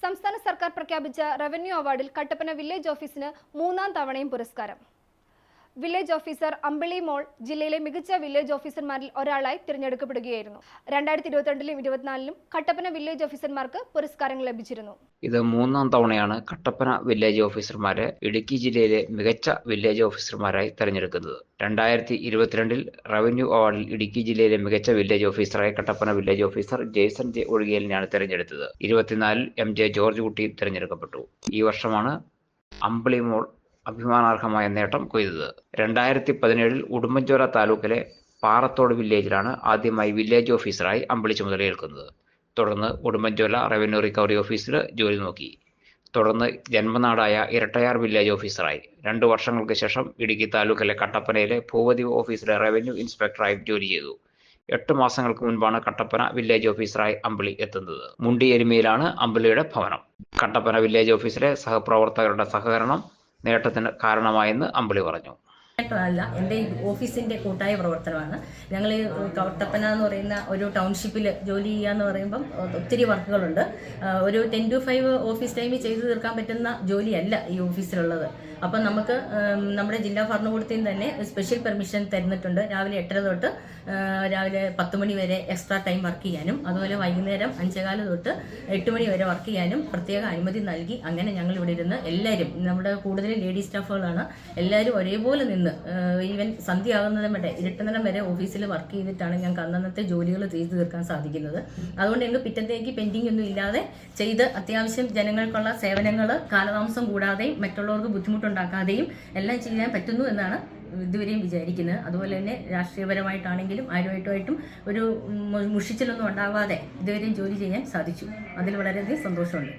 സംസ്ഥാന സർക്കാർ പ്രഖ്യാപിച്ച റവന്യൂ അവാർഡിൽ കട്ടപ്പന വില്ലേജ് ഓഫീസിന് 3ാം തവണയും പുരസ്കാരം. വില്ലേജ് ഓഫീസർ അമ്പിളി മോൾ ജില്ലയിലെ മികച്ച വില്ലേജ് ഓഫീസർമാരിൽ ഒരാളായി തിരഞ്ഞെടുക്കപ്പെടുകയായിരുന്നു. 2022ലും 2024ലും കട്ടപ്പന വില്ലേജ് ഓഫീസർമാർക്ക് പുരസ്കാരങ്ങൾ ലഭിച്ചിരുന്നു. ഇത് 3ാം തവണയാണ് കട്ടപ്പന വില്ലേജ് ഓഫീസർമാരെ ഇടുക്കി ജില്ലയിലെ മികച്ച വില്ലേജ് ഓഫീസർമാരായി തെരഞ്ഞെടുക്കുന്നത്. 2022ൽ റവന്യൂ അവാർഡിൽ ഇടുക്കി ജില്ലയിലെ മികച്ച വില്ലേജ് ഓഫീസറായി Kattappana village officer Jaison J ഒഴികേലിനെയാണ് തെരഞ്ഞെടുത്തത്. 2024ൽ MJ ജോർജ് കുട്ടിയും തെരഞ്ഞെടുക്കപ്പെട്ടു. ഈ വർഷമാണ് അമ്പിളി മോൾ അഭിമാനാർഹമായ നേട്ടം കൊയ്തത്. 2017ൽ ഉടുമ്പൻചോല താലൂക്കിലെ പാറത്തോട് വില്ലേജിലാണ് ആദ്യമായി വില്ലേജ് ഓഫീസറായി അമ്പിളി ചുമതലയേൽക്കുന്നത്. തുടർന്ന് ഉടുമ്പൻചോല റവന്യൂ റിക്കവറി ഓഫീസിൽ ജോലി നോക്കി. തുടർന്ന് ജന്മനാടായ ഇരട്ടയാർ വില്ലേജ് ഓഫീസറായി. 2 വർഷങ്ങൾക്ക് ശേഷം ഇടുക്കി താലൂക്കിലെ കട്ടപ്പനയിലെ ഭൂപതി ഓഫീസിലെ റവന്യൂ ഇൻസ്പെക്ടറായി ജോലി ചെയ്തു. 8 മാസങ്ങൾക്ക് മുൻപാണ് കട്ടപ്പന വില്ലേജ് ഓഫീസറായി അമ്പിളി എത്തുന്നത്. മുണ്ടിയെരുമയിലാണ് അമ്പിളിയുടെ ഭവനം. കട്ടപ്പന വില്ലേജ് ഓഫീസിലെ സഹപ്രവർത്തകരുടെ സഹകരണം നേട്ടത്തിന് കാരണമായെന്ന് അമ്പിളി പറഞ്ഞു. അല്ല, എൻ്റെ ഓഫീസിൻ്റെ കൂട്ടായ പ്രവർത്തനമാണ്. ഞങ്ങൾ കട്ടപ്പന എന്ന് പറയുന്ന ഒരു ടൗൺഷിപ്പിൽ ജോലി ചെയ്യുക എന്ന് പറയുമ്പം ഒത്തിരി വർക്കുകളുണ്ട്. ഒരു 10 to 5 ഓഫീസ് ടൈമിൽ ചെയ്തു തീർക്കാൻ പറ്റുന്ന ജോലിയല്ല ഈ ഓഫീസിലുള്ളത്. അപ്പം നമുക്ക് നമ്മുടെ ജില്ലാ ഭരണകൂടത്തിൽ നിന്ന് തന്നെ സ്പെഷ്യൽ പെർമിഷൻ തരുന്നിട്ടുണ്ട്. രാവിലെ 8:30 തൊട്ട് രാവിലെ 10 മണി വരെ എക്സ്ട്രാ ടൈം വർക്ക് ചെയ്യാനും, അതുപോലെ വൈകുന്നേരം 5:15 തൊട്ട് 8 മണി വരെ വർക്ക് ചെയ്യാനും പ്രത്യേക അനുമതി നൽകി. അങ്ങനെ ഞങ്ങൾ ഇവിടെ ഇരുന്ന് എല്ലാവരും, നമ്മുടെ കൂടുതലും ലേഡി സ്റ്റാഫുകളാണ്, എല്ലാവരും ഒരേപോലെ നിന്ന് ഈവൻ സന്ധ്യ ആകുന്നതും വരെ ഇരുട്ടുന്നതും വരെ ഓഫീസിൽ വർക്ക് ചെയ്തിട്ടാണ് ഞങ്ങൾക്ക് അന്നത്തെ ജോലികൾ ചെയ്തു തീർക്കാൻ സാധിക്കുന്നത്. അതുകൊണ്ട് ഞങ്ങൾക്ക് പിറ്റത്തേക്ക് പെൻഡിങ് ഒന്നും ഇല്ലാതെ ചെയ്ത് അത്യാവശ്യം ജനങ്ങൾക്കുള്ള സേവനങ്ങൾ കാലതാമസം കൂടാതെയും മറ്റുള്ളവർക്ക് ബുദ്ധിമുട്ടുണ്ടാക്കാതെയും എല്ലാം ചെയ്യാൻ പറ്റുന്നു എന്നാണ് ഇതുവരെയും വിചാരിക്കുന്നത്. അതുപോലെ തന്നെ രാഷ്ട്രീയപരമായിട്ടാണെങ്കിലും ആരുമായിട്ടും ഒരു മുഷിച്ചിലൊന്നും ഉണ്ടാവാതെ ഇതുവരെയും ജോലി ചെയ്യാൻ സാധിച്ചു. അതിൽ വളരെയധികം സന്തോഷമുണ്ട്.